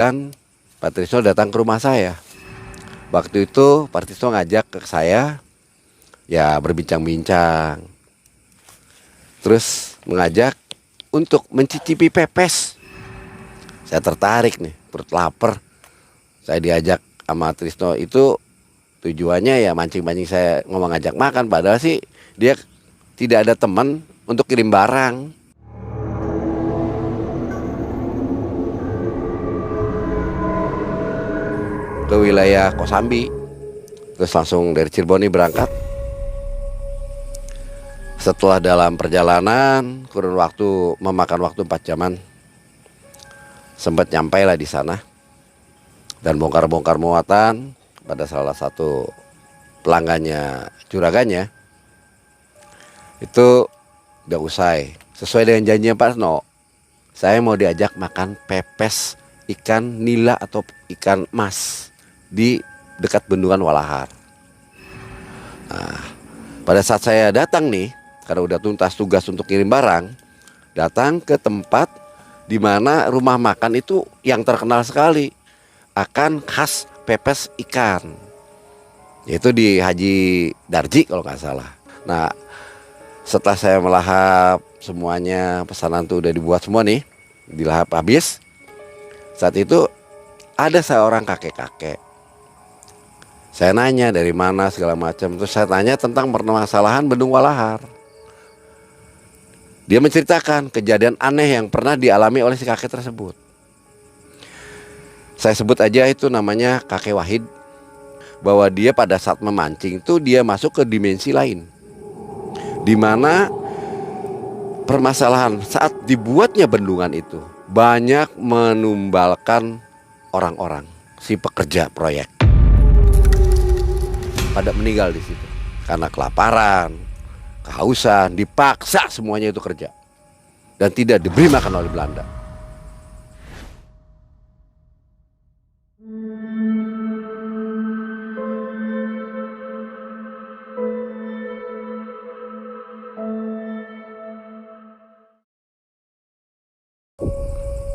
kebetulan Pak Trisno datang ke rumah saya. Waktu itu Pak Trisno ngajak ke saya, ya berbincang-bincang. Terus mengajak untuk mencicipi pepes. Saya tertarik nih, perut lapar. Saya diajak sama Trisno itu tujuannya ya mancing-mancing saya ngomong ngajak makan. Padahal sih dia tidak ada teman untuk kirim barang. Ke wilayah Kosambi. Terus langsung dari Cirebon nih berangkat. Setelah dalam perjalanan kurun waktu memakan waktu 4 jaman, sempat nyampai lah di sana dan bongkar-bongkar muatan pada salah satu pelanggannya juragannya. Itu udah usai. Sesuai dengan janjinya Pak Sno, saya mau diajak makan pepes ikan nila atau ikan mas di dekat bendungan Walahar. Nah, pada saat saya datang nih, karena udah tuntas tugas untuk kirim barang, datang ke tempat di mana rumah makan itu yang terkenal sekali akan khas pepes ikan, yaitu di Haji Darji kalau nggak salah. Nah, setelah saya melahap semuanya, pesanan tuh udah dibuat semua nih, dilahap habis. Saat itu ada seorang kakek-kakek. Saya nanya dari mana segala macam. Terus saya tanya tentang permasalahan Bendung Walahar. Dia menceritakan kejadian aneh yang pernah dialami oleh si kakek tersebut. Saya sebut aja itu namanya kakek Wahid. Bahwa dia pada saat memancing itu dia masuk ke dimensi lain, di mana permasalahan saat dibuatnya bendungan itu banyak menumbalkan orang-orang, si pekerja proyek pada meninggal di situ karena kelaparan, kehausan, dipaksa semuanya itu kerja dan tidak diberi makan oleh Belanda.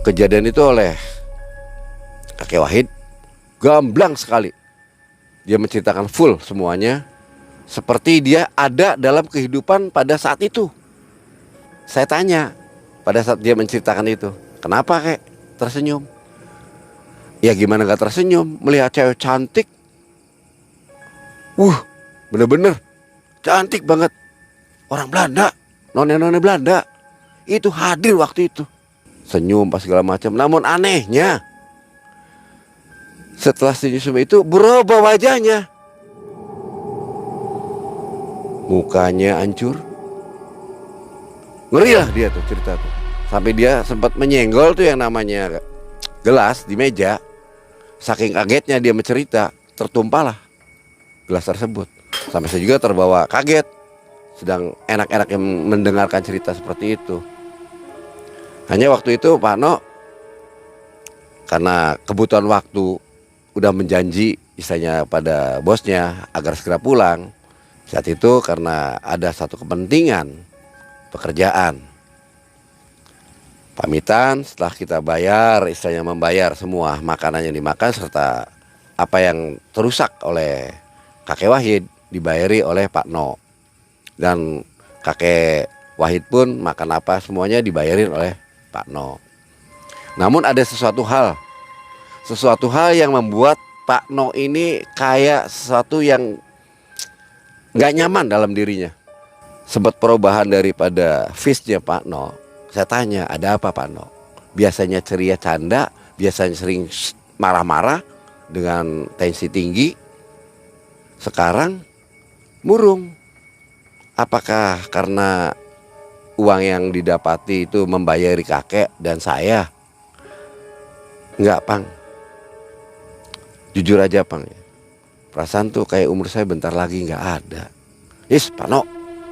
Kejadian itu oleh kakek Wahid gamblang sekali. Dia menceritakan full semuanya seperti dia ada dalam kehidupan pada saat itu. Saya tanya pada saat dia menceritakan itu, kenapa kek tersenyum? Ya gimana gak tersenyum melihat cewek cantik. Bener-bener cantik banget. Orang Belanda, nona-nona Belanda itu hadir waktu itu. Senyum pas segala macam. Namun anehnya setelah senyum itu berubah wajahnya. Mukanya hancur. Ngeri lah dia tuh cerita tuh. Sampai dia sempat menyenggol tuh yang namanya gelas di meja. Saking kagetnya dia mencerita, tertumpahlah gelas tersebut. Sampai saya juga terbawa kaget. Sedang enak-enak yang mendengarkan cerita seperti itu. Hanya waktu itu Pak No, karena kebutuhan waktu, udah menjanji istilahnya pada bosnya agar segera pulang. Saat itu karena ada satu kepentingan pekerjaan, pamitan setelah kita bayar, istilahnya membayar semua makanan yang dimakan serta apa yang terusak oleh kakek Wahid dibayari oleh Pak No. Dan kakek Wahid pun makan apa semuanya dibayarin oleh Pak No. Namun ada sesuatu hal yang membuat Pak No ini kayak sesuatu yang nggak nyaman dalam dirinya. Sempat perubahan daripada face-nya Pak No. Saya tanya, ada apa Pak No? Biasanya ceria canda, biasanya sering marah-marah dengan tensi tinggi. Sekarang murung. Apakah karena uang yang didapati itu membayari kakek dan saya? Enggak Pang, jujur aja Pang ya. Perasaan tuh kayak umur saya bentar lagi nggak ada. Pak No,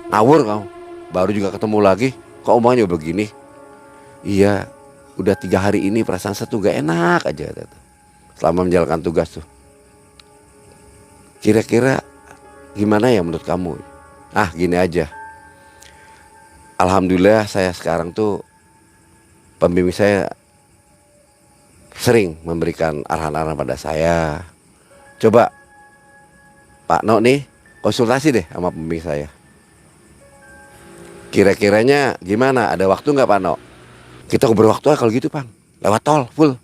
ngawur kamu. Baru juga ketemu lagi, kok omongannya begini? Iya, udah 3 hari ini perasaan saya tuh gak enak aja selama menjalankan tugas tuh. Kira-kira gimana ya menurut kamu? Gini aja. Alhamdulillah saya sekarang tuh pembimbing saya sering memberikan arahan-arahan pada saya. Coba Pak No nih konsultasi deh sama pembimbing saya. Kira-kiranya gimana? Ada waktu nggak Pak No? Kita berwaktu kalau gitu Bang. Lewat tol full.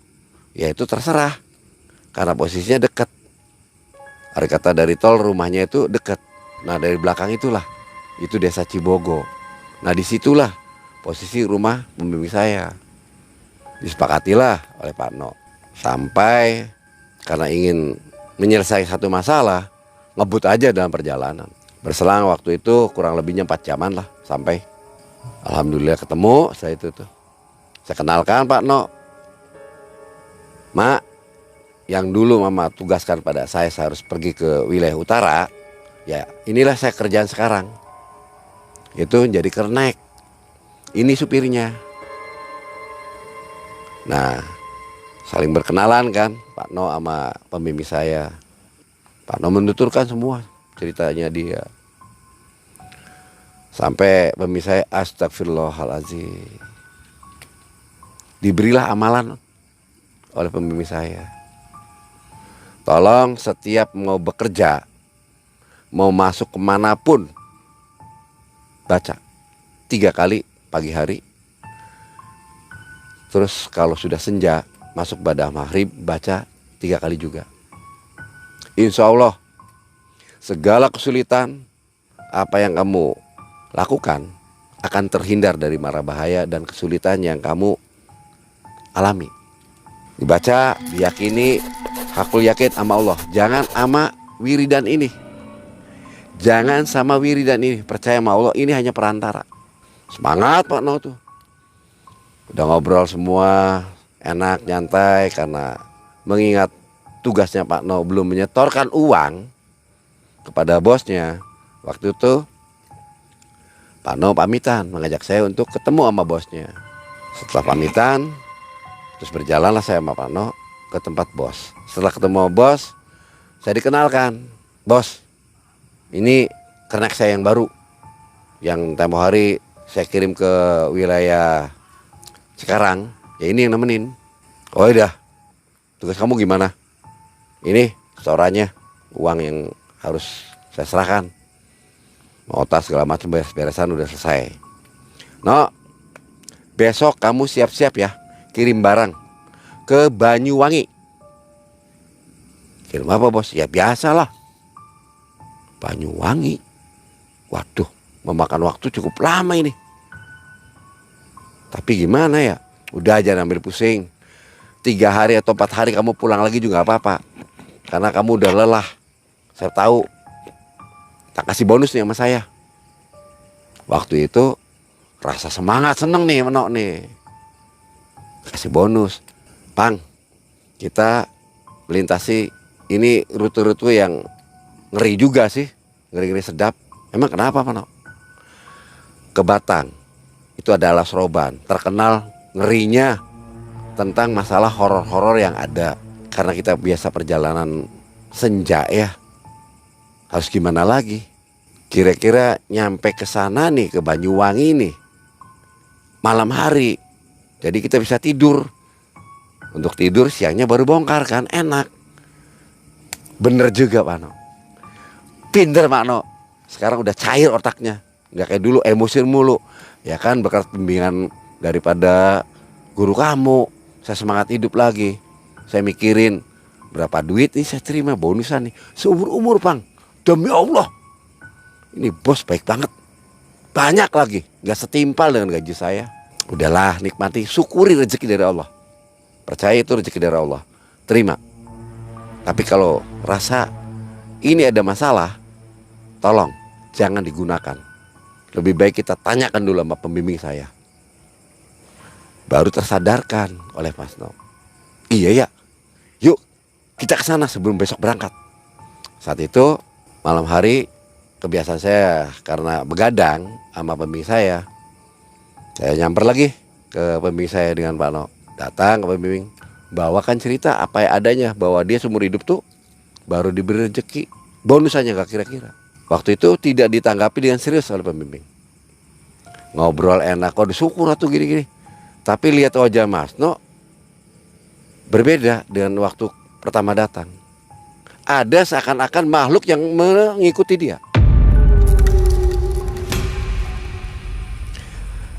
Ya itu terserah. Karena posisinya dekat. Hari kata dari tol rumahnya itu dekat. Nah dari belakang itulah. Itu desa Cibogo. Nah disitulah posisi rumah pembimbing saya. Disepakatilah oleh Pak No. Sampai karena ingin menyelesaikan satu masalah, ngebut aja dalam perjalanan. Berselang waktu itu kurang lebihnya 4 jaman lah sampai. Alhamdulillah ketemu saya itu tuh. Saya kenalkan Pak No. Mak, yang dulu Mama tugaskan pada saya harus pergi ke wilayah utara, ya inilah saya kerjaan sekarang. Itu jadi kernek. Ini supirnya. Nah, saling berkenalan kan Pak No sama pembimbing saya. Pak No menuturkan semua ceritanya dia. Sampai pembimbing saya astagfirullahaladzim. Diberilah amalan oleh pembimbing saya. Tolong setiap mau bekerja, mau masuk kemanapun, baca 3 kali pagi hari. Terus kalau sudah senja, masuk pada maghrib, baca 3 kali juga. Insya Allah segala kesulitan apa yang kamu lakukan akan terhindar dari mara bahaya dan kesulitan yang kamu alami. Dibaca, diyakini, hakul yakin sama Allah. Jangan sama wiridan ini. Jangan sama wiridan ini. Percaya sama Allah, ini hanya perantara. Semangat Pak No tuh. Udah ngobrol semua, enak, nyantai. Karena mengingat tugasnya Pak No belum menyetorkan uang kepada bosnya. Waktu itu Pak No pamitan mengajak saya untuk ketemu sama bosnya. Setelah pamitan, terus berjalanlah saya sama Pak No ke tempat bos. Setelah ketemu bos, saya dikenalkan. Bos, ini kernek saya yang baru. Yang tempo hari saya kirim ke wilayah Cikarang. Ya ini yang nemenin. Oh udah, tugas kamu gimana? Ini setorannya, uang yang harus saya serahkan. Nota segala macam beres-beresan udah selesai. No, besok kamu siap-siap ya. Kirim barang ke Banyuwangi. Kirim apa bos? Ya biasalah. Banyuwangi. Waduh, memakan waktu cukup lama ini. Tapi gimana ya? Udah aja ambil pusing. 3 hari atau 4 hari kamu pulang lagi juga gak apa-apa. Karena kamu udah lelah. Saya tahu. Tak kasih bonus nih sama saya. Waktu itu rasa semangat, seneng nih menok nih. Kasih bonus. Pang, kita melintasi ini rute-rute yang ngeri juga sih. Ngeri-ngeri sedap. Emang kenapa Pak No? Ke Batang. Itu adalah Seroban. Terkenal ngerinya tentang masalah horor-horor yang ada. Karena kita biasa perjalanan senja ya. Harus gimana lagi? Kira-kira nyampe ke sana nih, ke Banyuwangi nih, malam hari. Jadi kita bisa tidur. Untuk tidur siangnya baru bongkar kan, enak. Bener juga Pak No. Pinter Pak No. Sekarang udah cair otaknya. Nggak kayak dulu emosi mulu. Ya kan berkat pembimbingan daripada guru kamu. Saya semangat hidup lagi. Saya mikirin berapa duit nih saya terima bonusan nih. Seumur-umur Bang. Demi Allah. Ini bos baik banget. Banyak lagi. Nggak setimpal dengan gaji saya. Udahlah nikmati, syukuri rezeki dari Allah. Percaya itu rezeki dari Allah. Terima. Tapi kalau rasa ini ada masalah, tolong jangan digunakan. Lebih baik kita tanyakan dulu sama pembimbing saya. Baru tersadarkan oleh Mas No. Iya ya. Yuk kita ke sana sebelum besok berangkat. Saat itu malam hari kebiasaan saya karena begadang sama pembimbing saya nyamper lagi ke pembimbing saya dengan Pak No. Datang ke pembimbing, bawakan cerita apa yang adanya, bahwa dia seumur hidup tuh baru diberi rezeki, bonusannya gak kira-kira. Waktu itu tidak ditanggapi dengan serius oleh pembimbing. Ngobrol enak, kok disyukur tuh gini-gini. Tapi lihat wajah Mas No, Berbeda dengan waktu pertama datang. Ada seakan-akan makhluk yang mengikuti dia.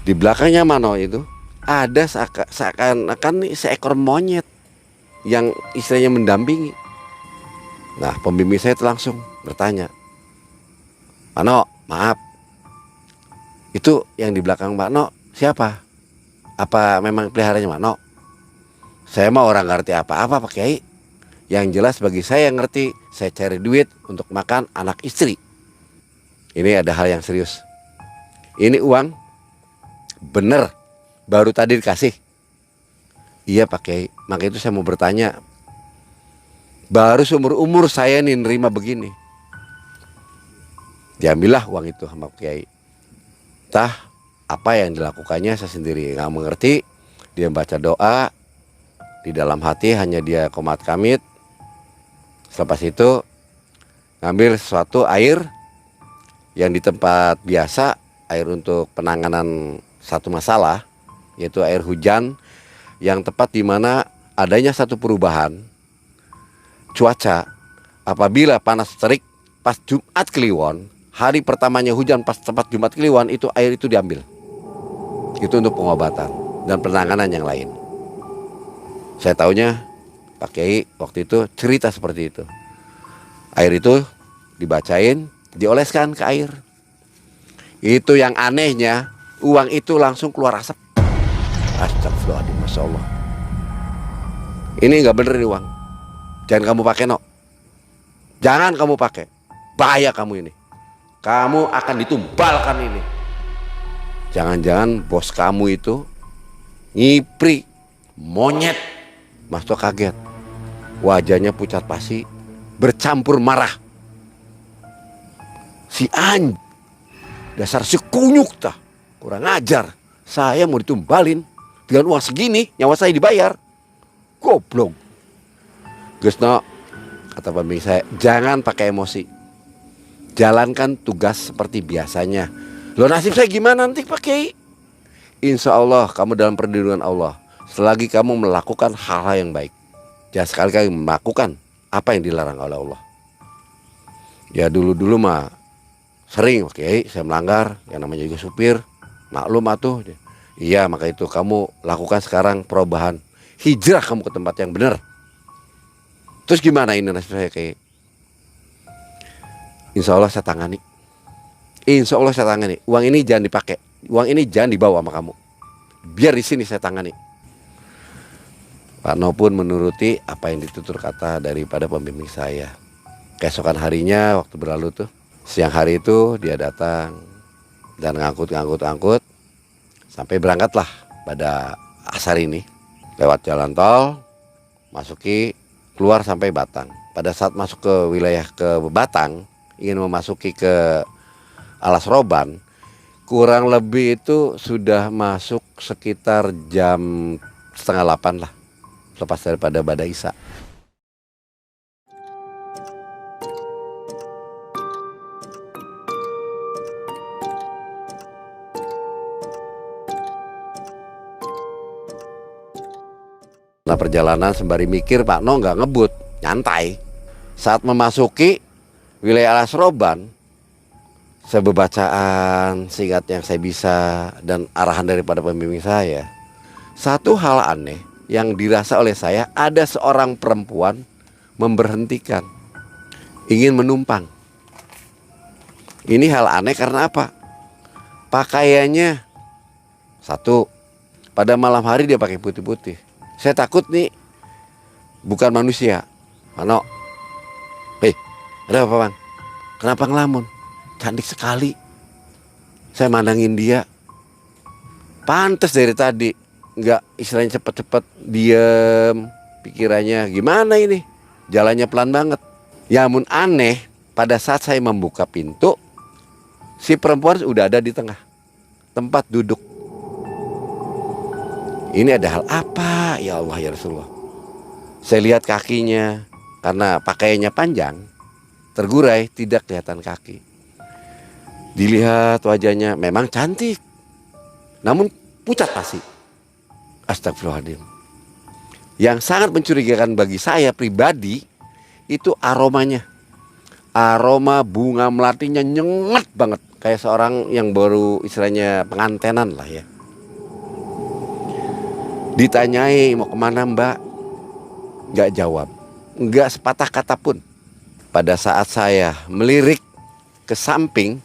Di belakangnya Mano itu ada seakan-akan seekor monyet yang istilahnya mendampingi. Nah, pembimbing saya itu langsung bertanya, Mano, maaf, itu yang di belakang Mano siapa? Apa memang peliharanya Mano? Saya mah orang ngerti apa-apa Pak Kiai. Yang jelas bagi saya yang ngerti, saya cari duit untuk makan anak istri. Ini ada hal yang serius. Ini uang bener baru tadi dikasih. Iya Pak Kiai, maka itu saya mau bertanya. Baru seumur umur saya nih nerima begini. Diambillah uang itu sama Pak Kiai. Entah apa yang dilakukannya saya sendiri nggak mengerti. Dia baca doa, di dalam hati hanya dia qomat kamit. Selepas itu ngambil sesuatu air yang di tempat biasa, air untuk penanganan satu masalah, yaitu air hujan, yang tepat di mana adanya satu perubahan cuaca. Apabila panas terik pas Jumat Kliwon, hari pertamanya hujan pas tepat Jumat Kliwon, itu air itu diambil. Itu untuk pengobatan dan penanganan yang lain. Saya taunya Pak Kiai waktu itu cerita seperti itu. Air itu dibacain, dioleskan ke air. Itu yang anehnya, uang itu langsung keluar asap. Astagfirullahaladzim, Masya Allah. Ini nggak bener nih uang. Jangan kamu pakai, no. Jangan kamu pakai. Bahaya kamu ini. Kamu akan ditumbalkan ini. Jangan-jangan bos kamu itu ngipri, monyet. Mas Tok kaget. Wajahnya pucat pasi, bercampur marah. Si dasar si kunyuk tah. Kurang ajar. Saya mau ditumbalin dengan uang segini, nyawa saya dibayar. Goblok. Gusno, kata pembimbing saya, jangan pakai emosi. Jalankan tugas seperti biasanya. Loh, nasib saya gimana nanti Pak Kiai? Insya Allah kamu dalam perlindungan Allah selagi kamu melakukan hal-hal yang baik. Jangan sekali-kali melakukan apa yang dilarang oleh Allah. Ya dulu-dulu mah sering Pak Kiai saya melanggar, yang namanya juga supir. Maklum atuh. Iya, maka itu kamu lakukan sekarang perubahan. Hijrah kamu ke tempat yang benar. Terus gimana ini nasib saya Kiai? Insya Allah saya tangani. Insya Allah saya tangani. Uang ini jangan dipakai. Uang ini jangan dibawa sama kamu. Biar di sini saya tangani. Pak No pun menuruti apa yang ditutur kata daripada pembimbing saya. Keesokan harinya waktu berlalu tuh, siang hari itu dia datang dan ngangkut sampai berangkatlah pada asar ini lewat jalan tol, masuki keluar sampai Batang. Pada saat masuk ke wilayah ke Batang, ingin memasuki ke Alas Roban, kurang lebih itu sudah masuk sekitar jam 7:30 lah, lepas daripada Badai Isya. Nah, perjalanan sembari mikir Pak No nggak ngebut, nyantai. Saat memasuki wilayah Alas Roban, sebacaan singkat yang saya bisa dan arahan daripada pembimbing saya, satu hal aneh yang dirasa oleh saya, ada seorang perempuan memberhentikan, ingin menumpang. Ini hal aneh karena apa? Pakaiannya satu, pada malam hari dia pakai putih-putih. Saya takut nih bukan manusia. Mano, ada apa Bang? Kenapa ngelamun? Cantik sekali. Saya mandangin dia. Pantes dari tadi nggak istilahnya cepet-cepet, diem, pikirannya gimana ini, jalannya pelan banget. Ya ampun, aneh, pada saat saya membuka pintu, si perempuan udah ada di tengah tempat duduk. Ini ada hal apa ya Allah ya Rasulullah? Saya lihat kakinya, karena pakaiannya panjang, tergurai, tidak kelihatan kaki. Dilihat wajahnya memang cantik, namun pucat pasi. Astagfirullahaladzim. Yang sangat mencurigakan bagi saya pribadi itu aromanya. Aroma bunga melatinya nyengat banget, kayak seorang yang baru istilahnya pengantenan lah ya. Ditanyai mau kemana mbak, nggak jawab, nggak sepatah kata pun. Pada saat saya melirik ke samping,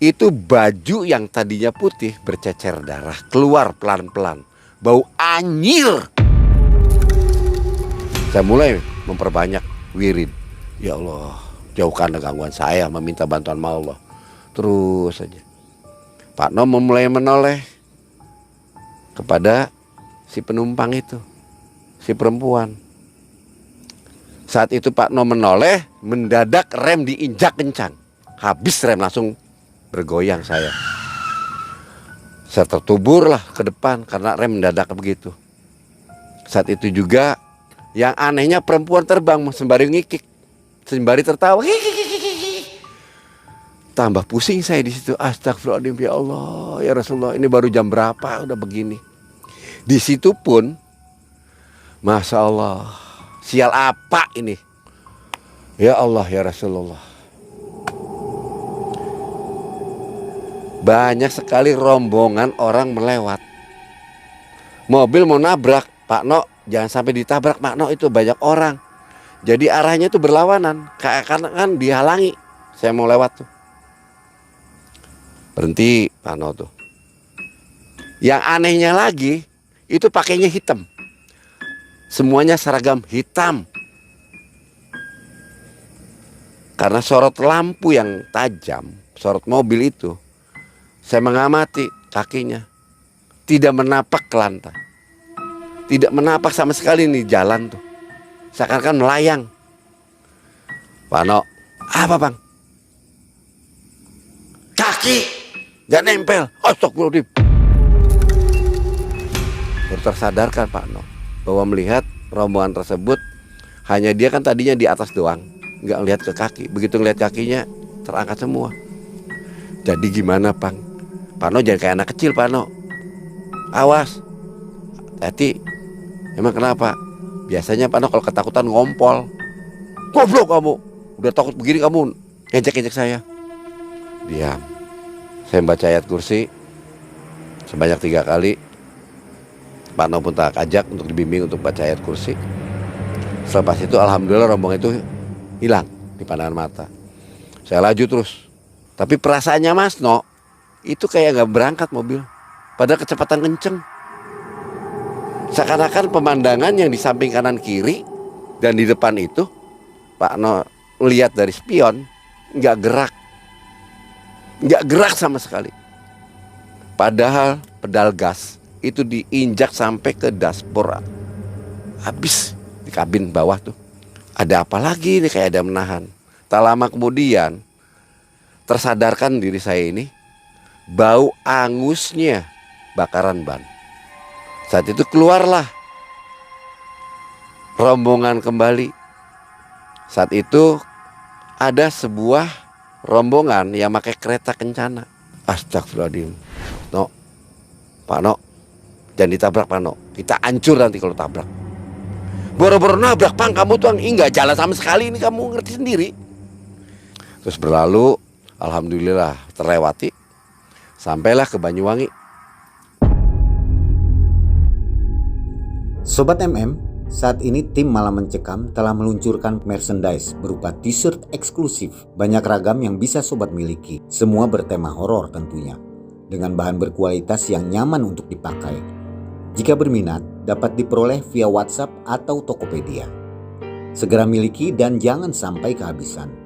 itu baju yang tadinya putih bercecer darah, keluar pelan-pelan, bau anyir. Saya mulai memperbanyak wirid. Ya Allah, jauhkan gangguan saya, meminta bantuan sama Allah. Terus saja Pak No mulai menoleh kepada si penumpang itu, si perempuan. Saat itu Pak No menoleh, mendadak rem diinjak kencang. Habis rem, langsung bergoyang saya. Saya tertubur lah ke depan karena rem mendadak begitu. Saat itu juga yang anehnya perempuan terbang sembari ngikik, sembari tertawa. Tambah pusing saya di situ. Astagfirullahaladzim, ya Allah, ya Rasulullah, ini baru jam berapa udah begini. Di situ pun, masya Allah, sial apa ini? Ya Allah, ya Rasulullah. Banyak sekali rombongan orang melewat. Mobil mau nabrak, Pak No, jangan sampai ditabrak Pak No, itu banyak orang. Jadi arahnya itu berlawanan, karena kan dihalangi. Saya mau lewat tuh. Berhenti Pak No tuh. Yang anehnya lagi, itu pakainya hitam. Semuanya seragam hitam. Karena sorot lampu yang tajam, sorot mobil itu, saya mengamati kakinya. Tidak menapak ke lantai. Tidak menapak sama sekali nih jalan tuh. Seakan-akan melayang. Pak No, apa bang? Kaki gak nempel. Astagfirullahaladzim. Baru tersadarkan Pak No bahwa melihat rombongan tersebut, hanya dia kan tadinya di atas doang, nggak ngelihat ke kaki. Begitu ngelihat kakinya terangkat semua. Jadi gimana Bang? Pak No jangan kayak anak kecil Pak No. Awas, hati. Emang kenapa? Biasanya Pak No kalau ketakutan ngompol. Goblok kamu, udah takut begini kamu ngejek-ngejek saya. Diam. Saya membaca ayat kursi sebanyak 3 kali. Pak No pun tak ajak untuk dibimbing untuk baca ayat kursi. Selepas itu alhamdulillah rombongan itu hilang di pandangan mata. Saya laju terus. Tapi perasaannya Mas No, itu kayak gak berangkat mobil, padahal kecepatan kenceng. Seakan-akan pemandangan yang di samping kanan kiri dan di depan itu, Pak No lihat dari spion, gak gerak. Gak gerak sama sekali. Padahal pedal gas itu diinjak sampai ke dashboard. Habis di kabin bawah tuh. Ada apa lagi nih, kayak ada menahan. Tak lama kemudian tersadarkan diri saya ini, bau angusnya bakaran ban. Saat itu keluarlah rombongan kembali. Saat itu ada sebuah rombongan yang pakai kereta kencana. Astagfirullahaladzim. No, Pak No, jangan ditabrak Pak No. Kita hancur nanti kalau tabrak. Boro-boro nabrak Bang, kamu tuh enggak jalan sama sekali, ini kamu ngerti sendiri. Terus berlalu, alhamdulillah terlewati. Sampailah ke Banyuwangi. Sobat MM, saat ini tim Malam Mencekam telah meluncurkan merchandise berupa t-shirt eksklusif banyak ragam yang bisa sobat miliki. Semua bertema horor tentunya, dengan bahan berkualitas yang nyaman untuk dipakai. Jika berminat, dapat diperoleh via WhatsApp atau Tokopedia. Segera miliki dan jangan sampai kehabisan.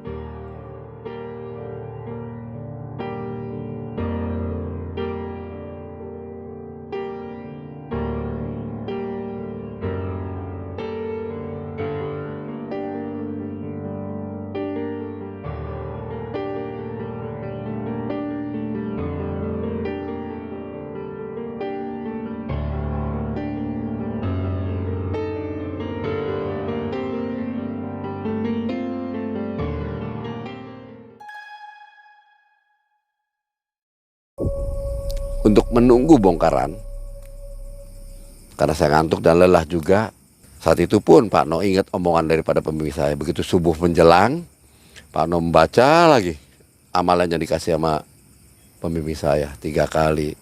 Untuk menunggu bongkaran, karena saya ngantuk dan lelah juga, Saat itu pun Pak No ingat omongan daripada pembimbing saya. Begitu subuh menjelang, Pak No membaca lagi amalan yang dikasih sama pembimbing saya 3 kali.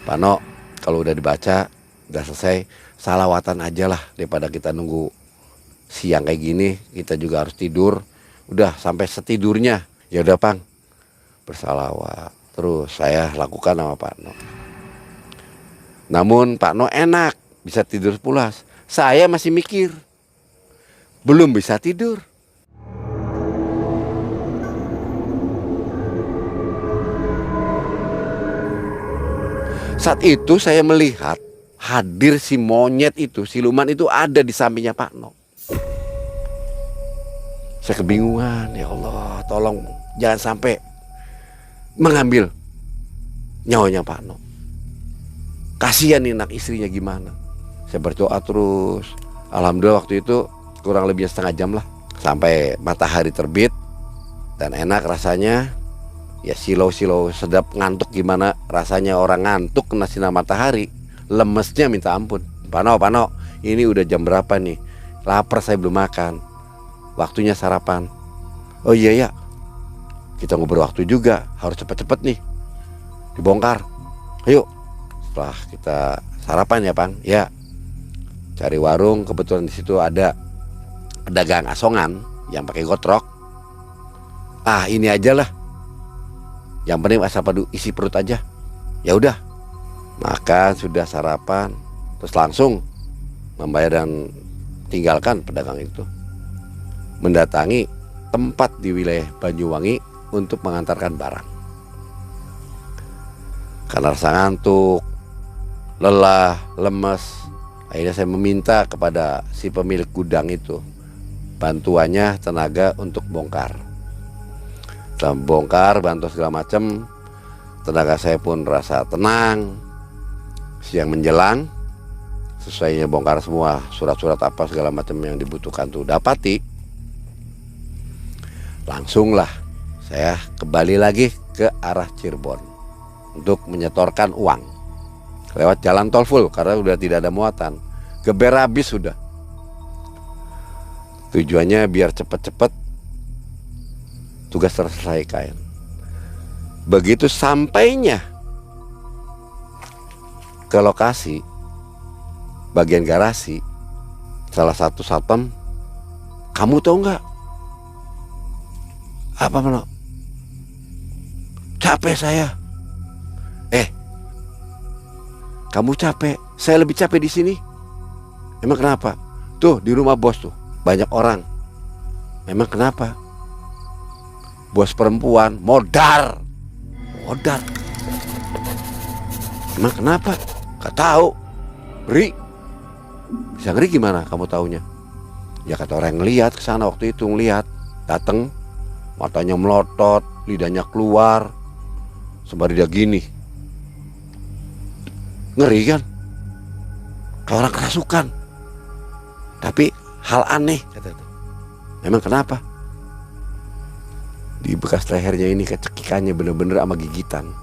Pak No, kalau udah dibaca, udah selesai, salawatan aja lah daripada kita nunggu siang kayak gini. Kita juga harus tidur. Udah sampai setidurnya, ya udah Pang, bersalawat. Terus saya lakukan sama Pak No. Namun Pak No enak, bisa tidur pulas. Saya masih mikir, belum bisa tidur. Saat itu saya melihat hadir si monyet itu, siluman itu ada di sampingnya Pak No. Saya kebingungan, ya Allah, tolong jangan sampai mengambil nyawanya Pak No. Kasihan nih anak istrinya gimana. Saya berdoa terus. Alhamdulillah waktu itu kurang lebih setengah jam lah, sampai matahari terbit dan enak rasanya. Ya silau-silau sedap, ngantuk gimana rasanya orang ngantuk kena sinar matahari. Lemesnya minta ampun. Pak No, ini udah jam berapa nih? Lapar, saya belum makan. Waktunya sarapan. Oh iya ya, kita ngobrol waktu juga, harus cepet-cepet nih dibongkar. Ayo, setelah kita sarapan ya Bang. Ya, cari warung, kebetulan di situ ada pedagang asongan yang pakai gotrok. Ah, ini aja lah, yang penting asal padu isi perut aja. Ya udah, makan, sudah sarapan, terus langsung membayar dan tinggalkan pedagang itu, mendatangi tempat di wilayah Banyuwangi untuk mengantarkan barang. Karena rasa ngantuk, lelah, lemes, akhirnya saya meminta kepada si pemilik gudang itu bantuannya tenaga untuk bongkar. Setelah bongkar, bantu segala macam, tenaga saya pun rasa tenang. Siang menjelang, sesuainya bongkar semua surat-surat apa segala macam yang dibutuhkan tuh dapati. Langsunglah saya kembali lagi ke arah Cirebon untuk menyetorkan uang lewat jalan tol full karena udah tidak ada muatan. Geber habis sudah. Tujuannya biar cepet-cepet tugas terselesaikan. Begitu sampainya ke lokasi bagian garasi, salah satu satpam, kamu tahu nggak apa Mano? Capek saya. Kamu capek, saya lebih capek di sini. Emang kenapa? Tuh di rumah bos tuh banyak orang. Memang kenapa? Bos perempuan modar. Emang kenapa? Gak tahu. Ngeri. Bisa ngeri gimana kamu taunya? Ya kata orang yang ngeliat kesana waktu itu, ngeliat dateng, matanya melotot, lidahnya keluar, sembari dia gini. Ngeri kan? Kayak orang kerasukan. Tapi hal aneh kata itu. Memang kenapa? Di bekas lehernya ini kecekikannya bener-bener sama gigitan.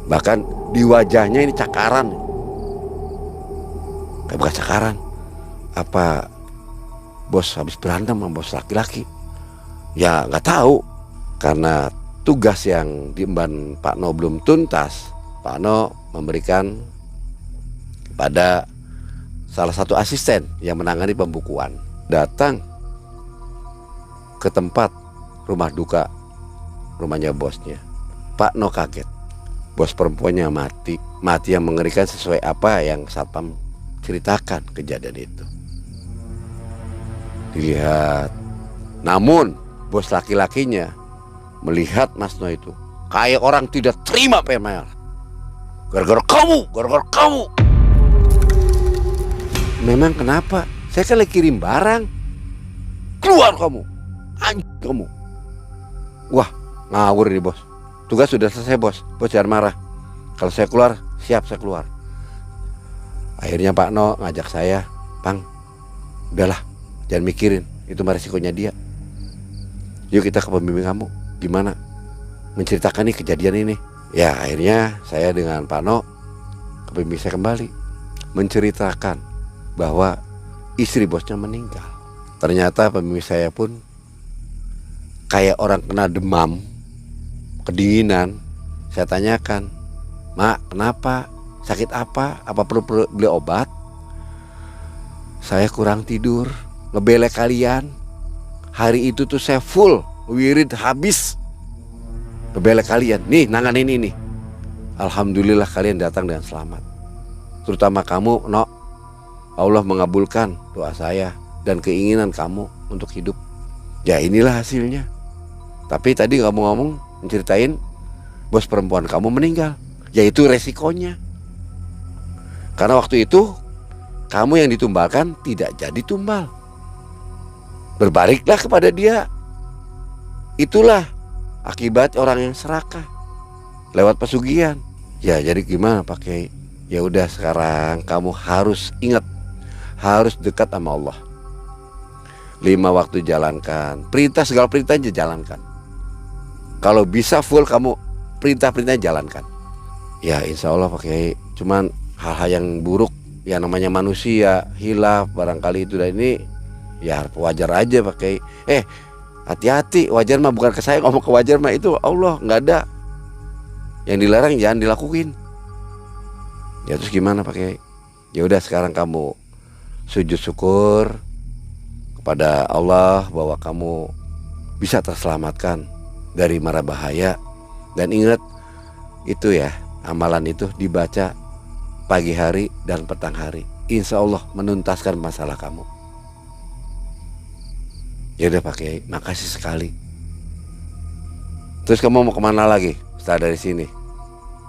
Bahkan di wajahnya ini cakaran. Kayak bekas cakaran. Apa bos habis berantem sama bos laki-laki? Ya gak tahu. Karena tugas yang diemban Pak No belum tuntas, Pak No memberikan pada salah satu asisten yang menangani pembukuan. Datang ke tempat rumah duka, rumahnya bosnya. Pak No kaget, bos perempuannya mati yang mengerikan sesuai apa yang satpam ceritakan kejadian itu. Dilihat, namun bos laki-lakinya melihat Mas No itu kayak orang tidak terima PMR. Gara-gara kamu. Memang kenapa? Saya kan lagi kirim barang. Keluar kamu, anjing kamu. Wah, ngawur nih bos. Tugas sudah selesai bos. Bos jangan marah. Kalau saya keluar, siap saya keluar. Akhirnya Pak No ngajak saya, Pang, udahlah, jangan mikirin. Itu mah resikonya dia. Yuk kita ke pembimbing kamu. Gimana? Menceritakan nih kejadian ini. Ya akhirnya saya dengan Pak No ke pembimbing saya kembali menceritakan bahwa istri bosnya meninggal. Ternyata pembimbing saya pun kayak orang kena demam, kedinginan. Saya tanyakan, "Mak, kenapa? Sakit apa? Apa perlu beli obat?" "Saya kurang tidur, ngebelek kalian. Hari itu tuh saya full, wirid habis. Ngebelek kalian, nih nanganin ini. Alhamdulillah kalian datang dengan selamat. Terutama kamu, Nok. Allah mengabulkan doa saya dan keinginan kamu untuk hidup. Ya inilah hasilnya. Tapi tadi kamu ngomong, menceritain bos perempuan kamu meninggal. Yaitu resikonya. Karena waktu itu kamu yang ditumbalkan tidak jadi tumbal. Berbaliklah kepada dia. Itulah akibat orang yang serakah lewat pesugihan. Ya jadi gimana Pak Kiai? Ya udah sekarang kamu harus ingat, harus dekat sama Allah. 5 waktu jalankan, segala perintahnya jalankan. Kalau bisa full kamu perintah-perintahnya jalankan. Ya insya Allah Pak Kiai. Cuman hal-hal yang buruk, ya namanya manusia, hilaf barangkali itu dan ini, ya wajar aja Pak Kiai. Hati-hati, wajar mah bukan ke saya ngomong, ke wajar mah itu Allah, nggak ada. Yang dilarang jangan dilakuin. Ya terus gimana Pak Kiai? Ya udah sekarang kamu sujud syukur kepada Allah bahwa kamu bisa terselamatkan dari mara bahaya. Dan ingat itu ya, amalan itu dibaca pagi hari dan petang hari. Insya Allah menuntaskan masalah kamu. Ya udah Pak Kiai, makasih sekali. Terus kamu mau kemana lagi setelah dari sini?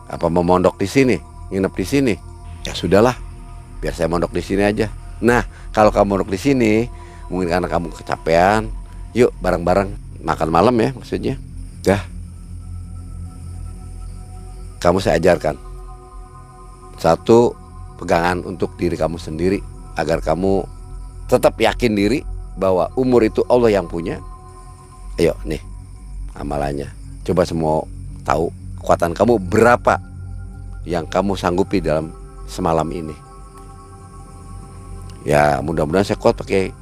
Apa mau mondok di sini, nginep di sini? Ya sudahlah, biar saya mondok di sini aja. Nah, kalau kamu mondok di sini, mungkin karena kamu kecapean, yuk bareng-bareng makan malam ya maksudnya. Dah, kamu saya ajarkan satu pegangan untuk diri kamu sendiri agar kamu tetap yakin diri bahwa umur itu Allah yang punya. Ayo nih amalannya. Coba semua tahu kekuatan kamu berapa yang kamu sanggupi dalam semalam ini. Ya mudah-mudahan saya kuat pakai.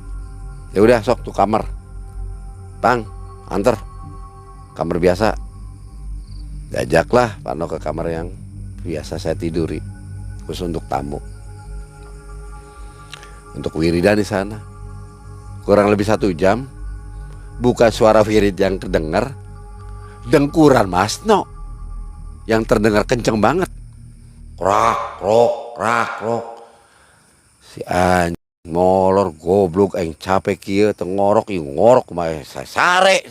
Ya udah sok tuh kamar. Bang, antar kamar biasa. Diajaklah Pak No ke kamar yang biasa saya tiduri, khusus untuk tamu. Untuk wiridan di sana. Kurang lebih 1 jam. Bukan suara wirid yang kedengar, dengkuran Mas No yang terdengar kenceng banget. Krak, krok, krak, krok. Si anjing molor goblok aing capek kieu teu ngorok ieu ngorok mah saya sare.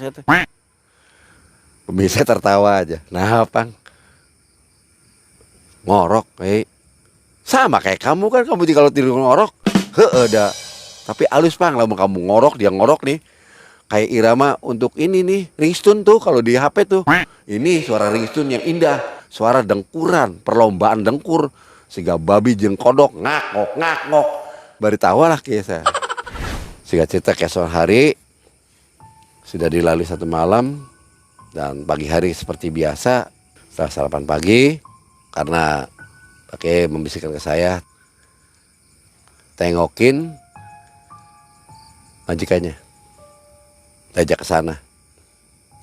Pemirsa tertawa aja. Nah, Pang. Ngorok, sama kayak kamu kan, kamu kalau tidur ngorok, heueuh dah. Tapi alus Pang, lamun kamu ngorok dia ngorok nih. Kayak irama untuk ini nih, ringtone tuh kalau di HP tuh. Ini suara ringtone yang indah, suara dengkuran, perlombaan dengkur. Siga babi jeung kodok ngakok ngakok. Bari tawa lah kieu saya. Siga cerita keesokan hari sudah dilalui 1 malam dan pagi hari seperti biasa setelah sarapan pagi karena pakai membisikkan ke saya, tengokin majikannya. Diajak ke sana.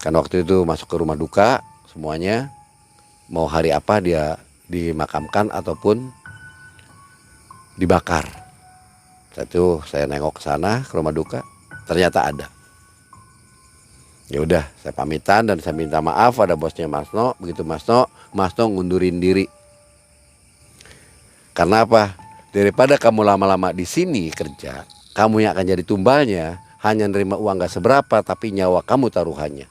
Kan waktu itu masuk ke rumah duka semuanya. Mau hari apa dia dimakamkan ataupun dibakar. Saat itu saya nengok ke sana ke rumah duka, ternyata ada. Ya udah, saya pamitan dan saya minta maaf pada bosnya Mas No. Begitu Mas No ngundurin diri. Karena apa? Daripada kamu lama-lama di sini kerja, kamu yang akan jadi tumbalnya hanya nerima uang gak seberapa, tapi nyawa kamu taruhannya.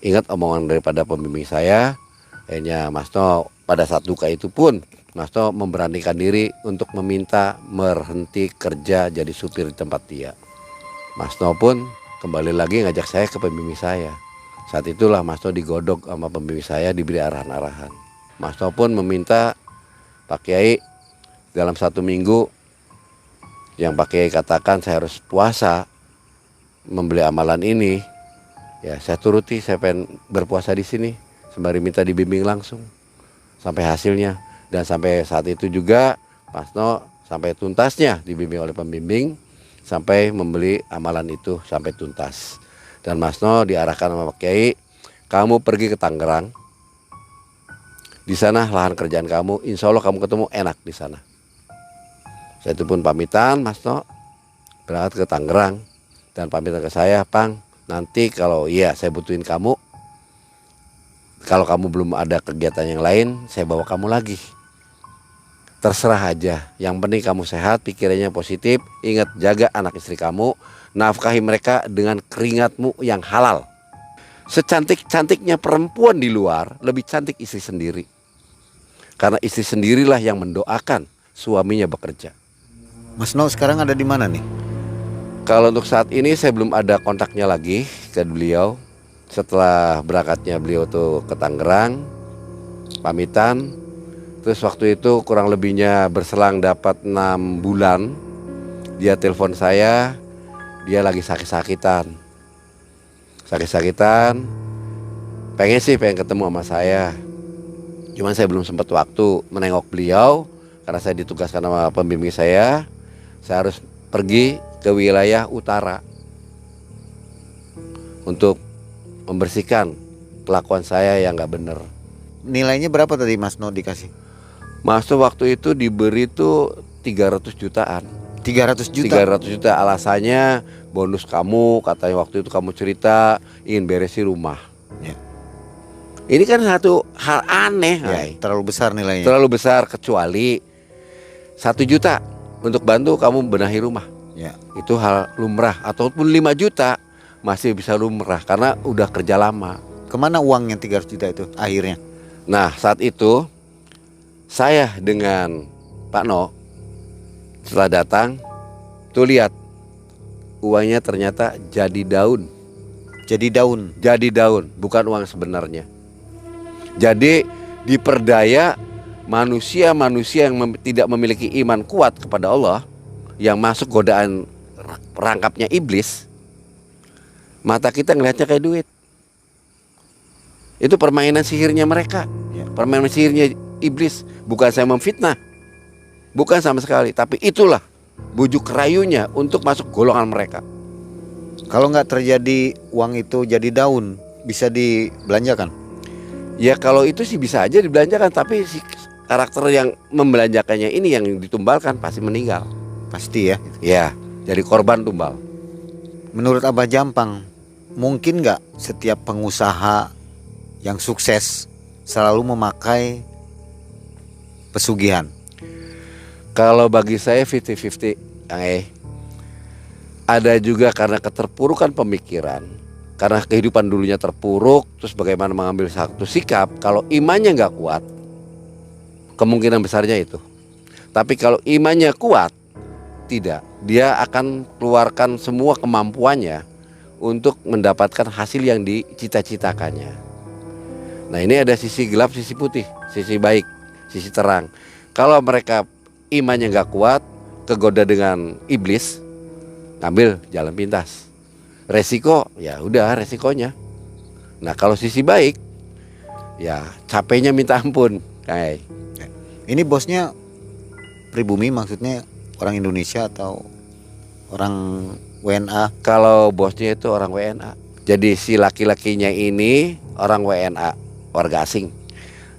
Ingat omongan daripada pembimbing saya. Akhirnya Mas No pada saat duka itu pun Mas No memberanikan diri untuk meminta berhenti kerja jadi supir di tempat dia. Mas No pun kembali lagi ngajak saya ke pembimbing saya. Saat itulah Mas No digodok sama pembimbing saya, diberi arahan-arahan. Mas No pun meminta Pak Kiai dalam 1 minggu yang Pak Kiai katakan saya harus puasa membeli amalan ini, ya saya turuti, saya pengen berpuasa di sini sembari minta dibimbing langsung sampai hasilnya. Dan sampai saat itu juga Mas No sampai tuntasnya, dibimbing oleh pembimbing sampai membeli amalan itu sampai tuntas. Dan Mas No diarahkan sama Pak Kiai, kamu pergi ke Tangerang. Di sana lahan kerjaan kamu, insya Allah kamu ketemu enak di sana. Saya itu pun pamitan, Mas No berangkat ke Tangerang dan pamitan ke saya, Pang, nanti kalau iya saya butuhin kamu, kalau kamu belum ada kegiatan yang lain, saya bawa kamu lagi. Terserah aja, yang penting kamu sehat, pikirannya positif, ingat jaga anak istri kamu, nafkahi mereka dengan keringatmu yang halal. Secantik-cantiknya perempuan di luar, lebih cantik istri sendiri. Karena istri sendirilah yang mendoakan suaminya bekerja. Mas No sekarang ada di mana nih? Kalau untuk saat ini saya belum ada kontaknya lagi ke beliau. Setelah berangkatnya beliau tuh ke Tangerang, pamitan. Terus waktu itu kurang lebihnya berselang dapat 6 bulan, dia telepon saya, dia lagi sakit-sakitan. Pengen ketemu sama saya. Cuman saya belum sempat waktu menengok beliau karena saya ditugaskan sama pembimbing saya harus pergi ke wilayah utara untuk membersihkan kelakuan saya yang gak bener. Nilainya berapa tadi Mas No dikasih? Mas tuh waktu itu diberi tuh 300 jutaan. 300 juta? 300 juta, alasannya bonus kamu, katanya waktu itu kamu cerita ingin beresin rumah Ya. Ini kan satu hal aneh Ya, terlalu besar nilainya. terlalu besar, kecuali 1 juta untuk bantu kamu benahi rumah. Ya. Itu hal lumrah, ataupun 5 juta masih bisa lumrah karena udah kerja lama. Kemana uangnya 300 juta itu akhirnya? Nah saat itu saya dengan Pak No setelah datang tuh lihat uangnya ternyata jadi daun. Jadi daun, bukan uang sebenarnya. Jadi diperdaya manusia-manusia yang tidak memiliki iman kuat kepada Allah, yang masuk godaan perangkapnya iblis, mata kita ngelihatnya kayak duit. Itu permainan sihirnya mereka, permainan sihirnya iblis. Bukan saya memfitnah, bukan sama sekali, tapi itulah bujuk rayunya untuk masuk golongan mereka. Kalau nggak terjadi uang itu jadi daun, bisa dibelanjakan? Ya kalau itu sih bisa aja dibelanjakan, tapi si karakter yang membelanjakannya ini yang ditumbalkan pasti meninggal. Pasti ya. Ya, jadi korban tumbal. Menurut Abah Jampang, mungkin nggak setiap pengusaha yang sukses selalu memakai pesugihan? Kalau bagi saya 50-50, Kang. Ada juga karena keterpurukan pemikiran, karena kehidupan dulunya terpuruk, terus bagaimana mengambil satu sikap. Kalau imannya nggak kuat, kemungkinan besarnya itu. Tapi kalau imannya kuat, tidak, dia akan keluarkan semua kemampuannya untuk mendapatkan hasil yang dicita-citakannya. Nah ini ada sisi gelap, sisi putih, sisi baik, sisi terang. Kalau mereka imannya nggak kuat, kegoda dengan iblis, ngambil jalan pintas. Resiko, ya udah resikonya. Nah kalau sisi baik, ya capeknya minta ampun. Kayak Ini bosnya pribumi, maksudnya orang Indonesia atau orang WNA? kalau bosnya itu orang WNA. Jadi si laki-lakinya ini orang WNA, warga asing.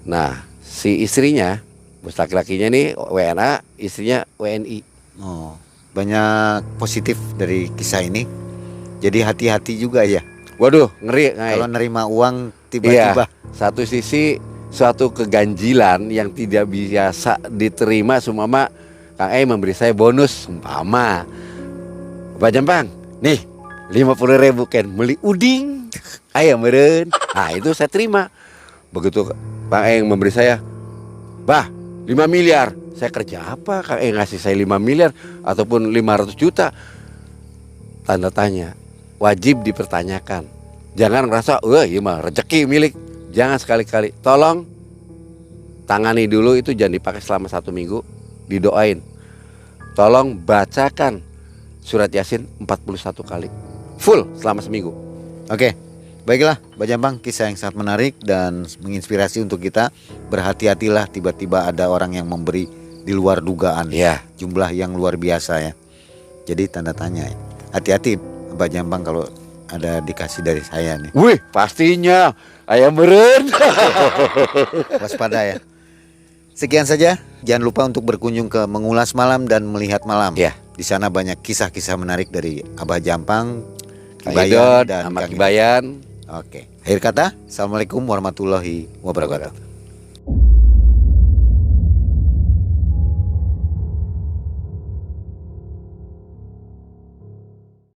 Nah si istrinya, bos laki-lakinya ini WNA, istrinya WNI. Oh, banyak positif dari kisah ini. Jadi hati-hati juga ya. Waduh, ngeri. Kalau nerima uang tiba-tiba. Iya, satu sisi suatu keganjilan yang tidak biasa diterima. Sumama Kang memberi saya bonus, umpama Pak Jampang, nih 50.000 kan beli uding ayam meren. Nah itu saya terima. Begitu Kang memberi saya, bah 5 miliar. Saya kerja apa Kang ngasih saya 5 miliar ataupun 500 juta? Tanda tanya. Wajib dipertanyakan. Jangan ngerasa, wah iya mah rezeki milik. Jangan sekali-kali. Tolong tangani dulu itu, jangan dipakai selama 1 minggu. Didoain. Tolong bacakan surat Yasin 41 kali. Full selama seminggu. Oke, baiklah Mbak Jampang, kisah yang sangat menarik dan menginspirasi untuk kita. Berhati-hatilah tiba-tiba ada orang yang memberi di luar dugaan. Iya. Jumlah yang luar biasa ya. Jadi tanda tanya ya. Hati-hati Abah Jampang kalau ada dikasih dari saya nih. Wih, pastinya ayam meren. Waspada ya. Sekian saja. Jangan lupa untuk berkunjung ke Mengulas Malam dan Melihat Malam. Ya. Di sana banyak kisah-kisah menarik dari Abah Jampang, Kang Kibayan Idot, dan sama Kang Idot. Kibayan. Oke. Akhir kata, Assalamualaikum warahmatullahi wabarakatuh.